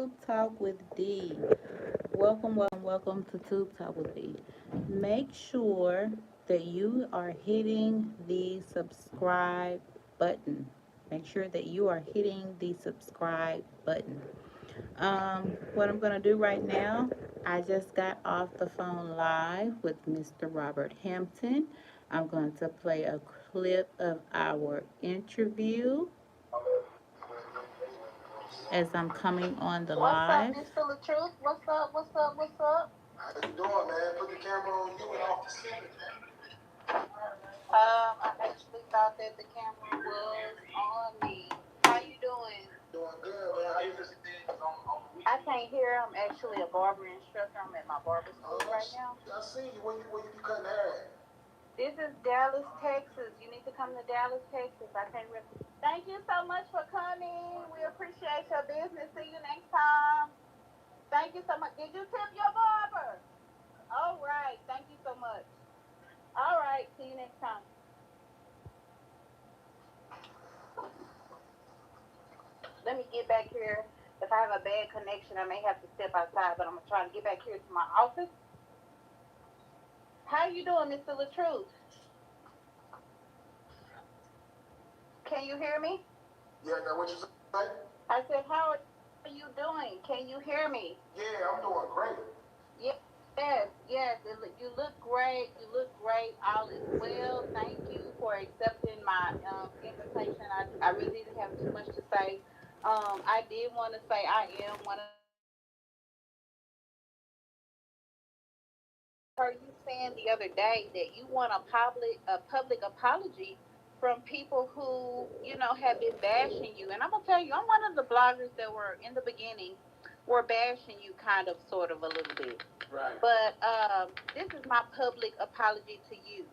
Tube Talk with D. Welcome to Tube Talk with D. Make sure that you are hitting the subscribe button. Make sure that you are hitting the subscribe button. What I'm going to do right now, I just got off the phone live with Mr. Robert Hampton. I'm going to play a clip of our interview as I'm coming on the What's up, live. Mr. LaTRUTH? What's up? What's up? What's up? How you doing, man? Put the camera on you and off the ceiling, man. I actually thought that the camera was on me. How you doing? Doing good, man. How you listen things on the weekend? I can't hear. I'm actually a barber instructor. I'm at my barber school right now. I see you. Where you be cutting hair at? This is Dallas, Texas. You need to come to Dallas, Texas. I can't remember. Thank you so much for coming. We appreciate your business. See you next time. Thank you so much. Did you tip your barber? All right. Thank you so much. All right. See you next time. Let me get back here. If I have a bad connection, I may have to step outside, but I'm gonna try to get back here to my office. How you doing, Mr. LaTruth? Can you hear me? Yeah, now what you say? I said, how are you doing? Can you hear me? Yeah, I'm doing great. Yes, yes. You look great. You look great. All is well. Thank you for accepting my invitation. I really didn't have too much to say. I did want to say I am one of the moderators of the I heard you saying the other day that you want a public apology from people who have been bashing you. And I'm gonna tell you, I'm one of the bloggers that were in the beginning were bashing you kind of sort of a little bit. Right. But this is my public apology to you.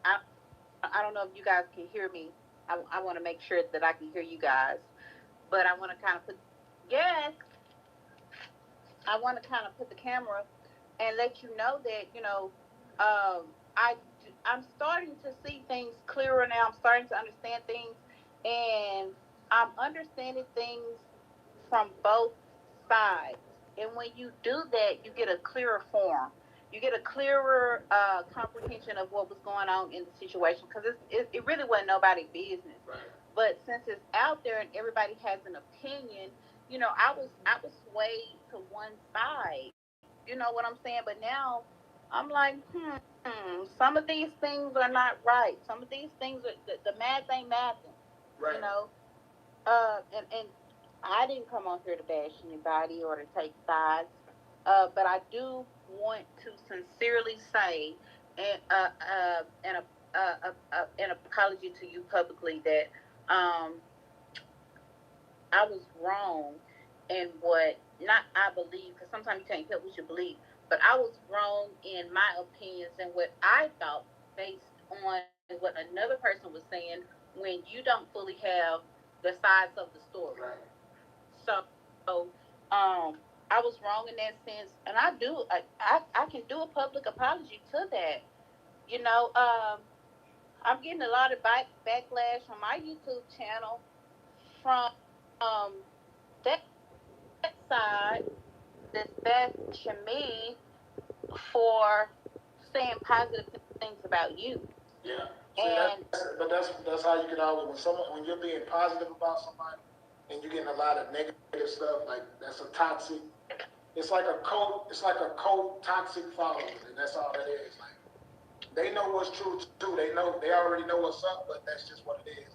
I don't know if you guys can hear me. I want to make sure that I can hear you guys. But I want to kind of put, yes, I want to kind of put the camera and let you know that I I'm starting to see things clearer now. I'm starting to understand things, and I'm understanding things from both sides. And when you do that, you get a clearer form. You get a clearer comprehension of what was going on in the situation because it really wasn't nobody's business. Right. But since it's out there and everybody has an opinion, I was swayed to one side. You know what I'm saying? But now I'm like, some of these things are not right. Some of these things are the math ain't mathing. Right. And I didn't come on here to bash anybody or to take sides. But I do want to sincerely say an apology to you publicly that um, I was wrong in what not I believe because sometimes you can't help what you believe, but I was wrong in my opinions and what I thought based on what another person was saying when you don't fully have the sides of the story. Right. So I was wrong in that sense, and I can do a public apology to that. You know, I'm getting a lot of backlash on my YouTube channel from that side that's bashing me for saying positive things about you. Yeah. See, And that's how you get out when when you're being positive about somebody and you're getting a lot of negative stuff like that's a toxic. It's like a cult toxic following, and that's all that is. Like they know what's true too. They already know what's up, but that's just what it is.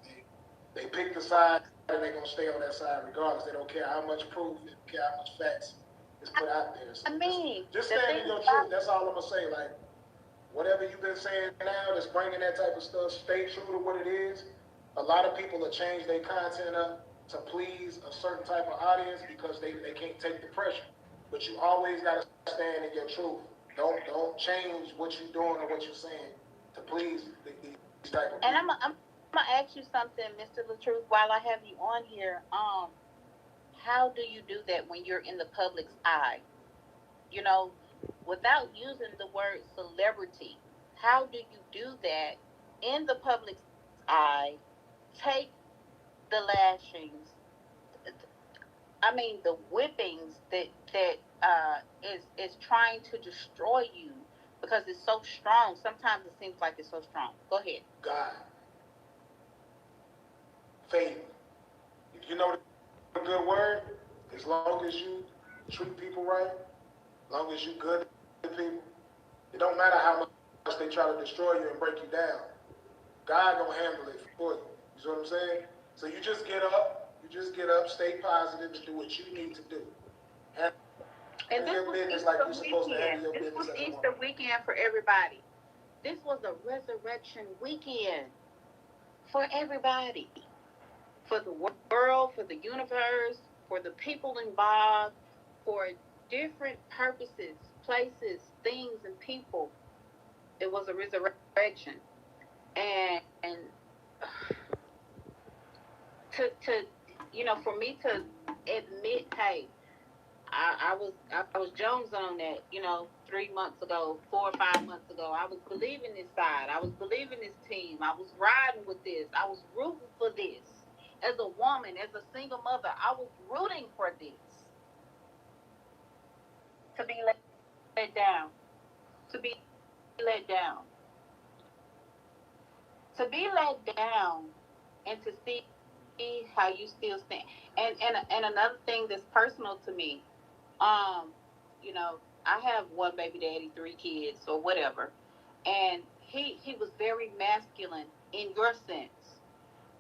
They pick the side and they're gonna stay on that side regardless. They don't care how much proof, they don't care how much facts is put out there. So I mean, just the stand in thing your truth. about That's all I'm gonna say. Like whatever you've been saying now that's bringing that type of stuff, stay true to what it is. A lot of people will change their content up to please a certain type of audience because they can't take the pressure. But you always got to stand in your truth. Don't change what you're doing or what you're saying to please these type of and people. I'm gonna ask you something, Mr. LaTruth, while I have you on here. How do you do that when you're in the public's eye? You know, without using the word celebrity, how do you do that in the public's eye? Take the lashings, I mean, the whippings that is trying to destroy you because it's so strong. Sometimes it seems like it's so strong. Go ahead. God, faith. If you know the good word, as long as you treat people right, as long as you good to people, it don't matter how much they try to destroy you and break you down. God gonna handle it for you. You see what I'm saying? So you just get up, stay positive, and do what you need to do. Handle And this your was business like Easter you're supposed to handle weekend. your This business was as a woman. Easter weekend for everybody. This was a resurrection weekend for everybody, for the world, for the universe, for the people involved, for different purposes, places, things, and people. It was a resurrection. And to for me to admit, hey, I was Jones on that, 3 months ago, 4 or 5 months ago. I was believing this side. I was believing this team. I was riding with this. I was rooting for this. As a woman, as a single mother, I was rooting for this to be let down, to be let down, to be let down, and to see how you still stand. And another thing that's personal to me, um, I have one baby daddy, 3 kids, or whatever, and he was very masculine in your sense,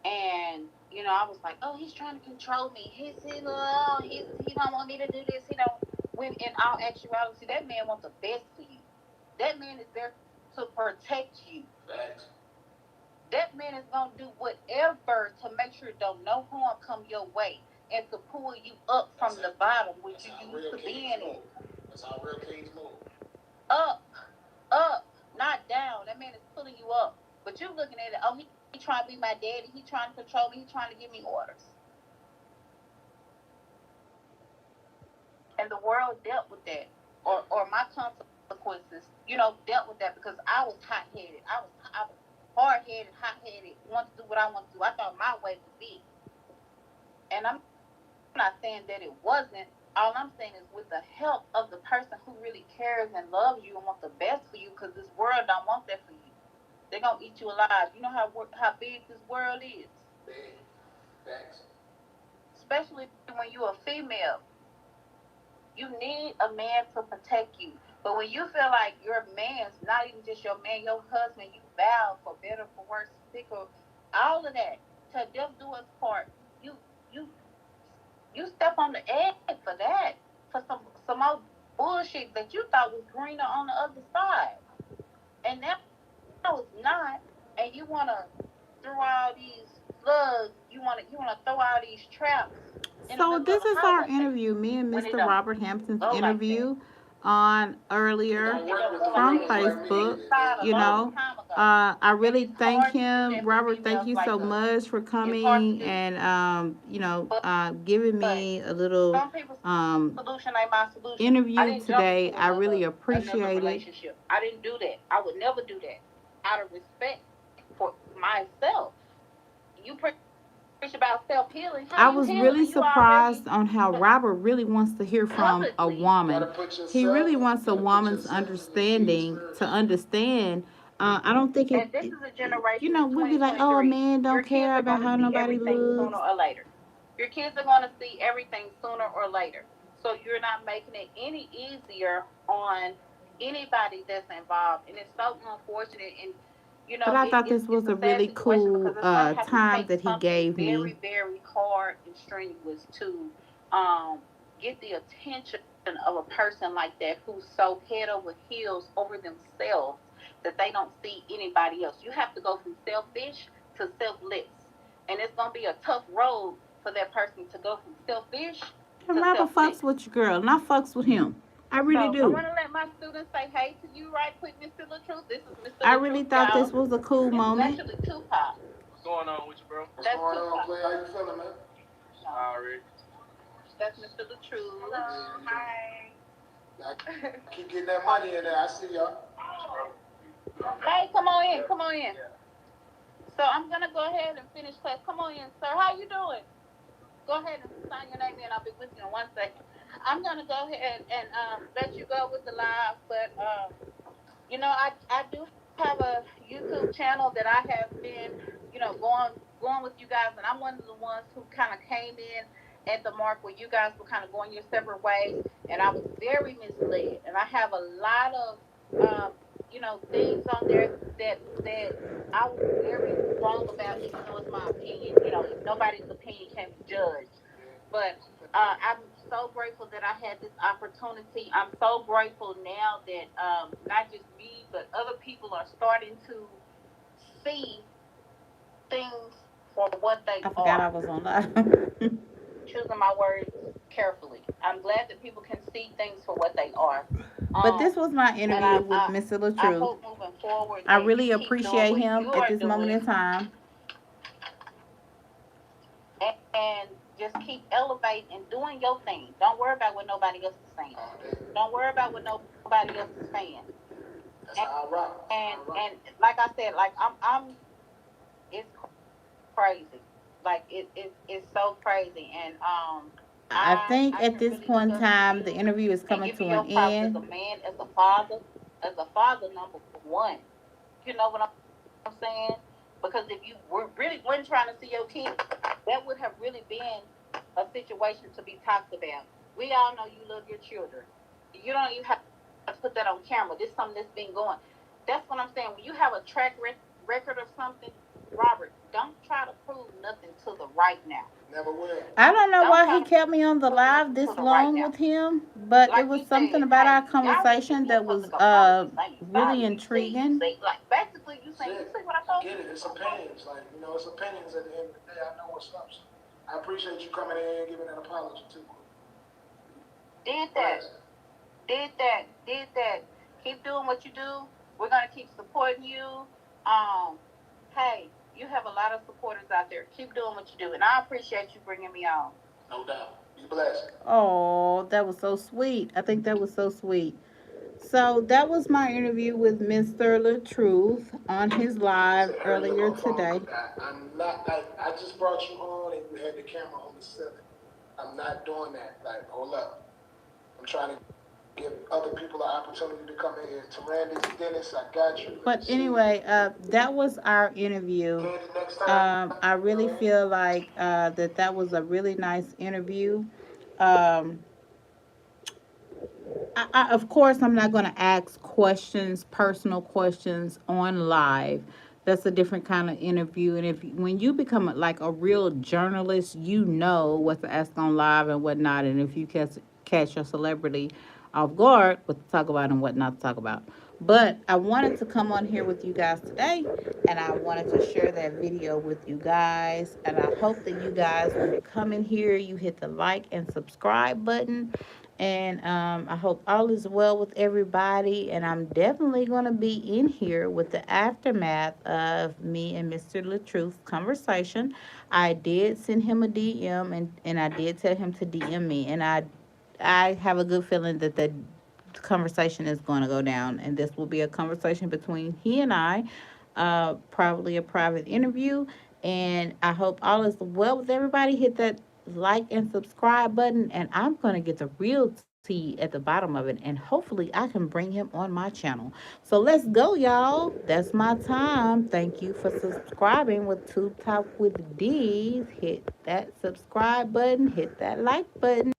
and I was like, oh, he's trying to control me. He don't want me to do this. He don't. When in all actuality, that man wants the best for you. That man is there to protect you. Facts. That man is gonna do whatever to make sure don't no harm come your way and to pull you up from the bottom, which you used to be in. That's how real kings move. Up, up, not down. That man is pulling you up. But you looking at it, oh, he trying to be my daddy. He trying to control me. He trying to give me orders. And the world dealt with that, or my consequences, dealt with that because I was hot headed. I was hard headed, hot headed. Want to do what I want to do. I thought my way was big, and I'm not saying that it wasn't. All I'm saying is with the help of the person who really cares and loves you and wants the best for you, because this world don't want that for you. They're gonna eat you alive. You know how big this world is, Big. Facts. especially when you're a female. You need a man to protect you. But when you feel like your man's not even just your man, your husband, you vow for better, for worse, sick, or all of that, to death do us part. You you you step on the egg for that, for some more bullshit that you thought was greener on the other side, and now it's not. And you wanna throw all these slugs. You wanna throw all these traps in the So middle of this the is our highway interview, me and when it Mr. don't Robert Hampton's go like that. interview on It earlier don't work with the Like from females that. like me. Facebook. A You long know, time ago. I And really it's thank hard to do him. that for Robert, thank females you like so us. much for It's hard to coming do. and But giving me a little some people's um solution ain't my solution. I interview didn't jump today. into I really another appreciate it. relationship. I didn't do that. I would never do that. Out of respect for myself. You preach about self healing. How I you was healing really when you already surprised on how Robert really wants to hear from a publicly? You gotta woman. put He yourself, really you wants a gotta put woman's yourself and your kids understanding to first. understand. I don't think And this is a generation in we'd be like, oh, a 2023. man Your don't kids care are about going to how see nobody everything sooner looks. or later. Your kids are going to see everything sooner or later. So you're not making it any easier on anybody that's involved. And it's so unfortunate. And, But I thought this it's was a a sad really situation because cool it's going to have to time take that he something gave me. very, very hard and strenuous to um, get the attention of a person like that who's so head over heels over themselves that they don't see anybody else. You have to go from selfish to selfless. And it's going to be a tough road for that person to go from selfish And to Robert selfless. fucks with your girl, and I fucks with him. I really So I do. want to let my students say hey to you right quick, Mr. LaTRUTH. This is Mr. I really LaTRUTH, thought y'all. this was a cool This is moment. actually Tupac. What's going on with you, bro? What's That's going on, Tupac. play? How you feeling, man? Already. That's Mr. LaTRUTH. Hello, hi. Y'all keep getting that money in there. I see y'all. Hey, come on in, come on in. So I'm gonna go ahead and finish class. Come on in, sir. How you doing? Go ahead and sign your name in. I'll be with you in 1 second. I'm gonna go ahead and let you go with the live, but I do have a YouTube channel that I have been, going with you guys, and I'm one of the ones who kind of came in at the mark where you guys were kind of going your separate ways, and I was very misled, and I have a lot of things on there that I was very wrong about, even though it's my opinion. Nobody's opinion can be judged, but I'm so grateful that I had this opportunity. I'm so grateful now that not just me, but other people are starting to see things for what they I forgot I are. was on live. Choosing my words carefully. I'm glad that people can see things for what they are. But Um, this was my and interview with Mr. I LaTruth. hope moving forward I that you really keep doing appreciate what him you at are this moment doing in time. and just keep elevating and doing your thing. Don't worry about what nobody else is saying. Don't worry about what nobody else is saying. That's how I rock. And like I said, like I'm it's crazy. Like it's so crazy. And I I think at can this really look point in up to time, the you interview is and coming give you to an your props as a end. man, as a father number one. You know what I'm saying? Because if you were really weren't trying to see your kids, that would have really been a situation to be talked about. We all know you love your children. You don't even have to put that on camera. This is something that's been going. That's what I'm saying. When you have a record of something, Robert, don't try to prove nothing to the right now. Never will. I don't know Don't why try he to kept me on the prove nothing live to this the right long now. with him, but it Like was he something said, about our hey, y'all really conversation just want that something was to compose. You saying really sorry. You intriguing. see, like basically you see what I I told get you? it. It's opinions. Like, it's opinions at the end of the day. I know what's up. So I appreciate you coming in and giving an apology too. Did that. Did that. Keep doing what you do. We're gonna keep supporting you. Um, hey, you have a lot of supporters out there. Keep doing what you do, and I appreciate you bringing me on. No doubt. Be blessed. Oh, that was so sweet. I think that was so sweet. So that was my interview with Mr. LaTruth on his live Listen, hurry up earlier my phone. today. I'm not like I just brought you on and you had the camera on the ceiling. I'm not doing that. Like, hold up. I'm trying to give other people an opportunity to come in. Tarandis, Dennis, I got you. Let me But see. anyway, that was our interview. Candy, next time. I You know really what I mean? feel like that was a really nice interview. Um, of course, I'm not going to ask questions, personal questions on live. That's a different kind of interview. And if when you become like a real journalist, you know what to ask on live and what not. And if you catch a celebrity off guard, what to talk about and what not to talk about. But I wanted to come on here with you guys today, and I wanted to share that video with you guys. And I hope that you guys, when you come in here, you hit the like and subscribe button, and I hope all is well with everybody. And I'm definitely going to be in here with the aftermath of me and Mr. LaTruth's conversation. I did send him a DM, and I did tell him to DM me. And I have a good feeling that the conversation is going to go down. And this will be a conversation between he and I, probably a private interview. And I hope all is well with everybody. Hit that like and subscribe button, and I'm going to get the real tea at the bottom of it, and hopefully I can bring him on my channel. So let's go, y'all. That's my time. Thank you for subscribing with Tube Talk with D's. Hit that subscribe button, hit that like button.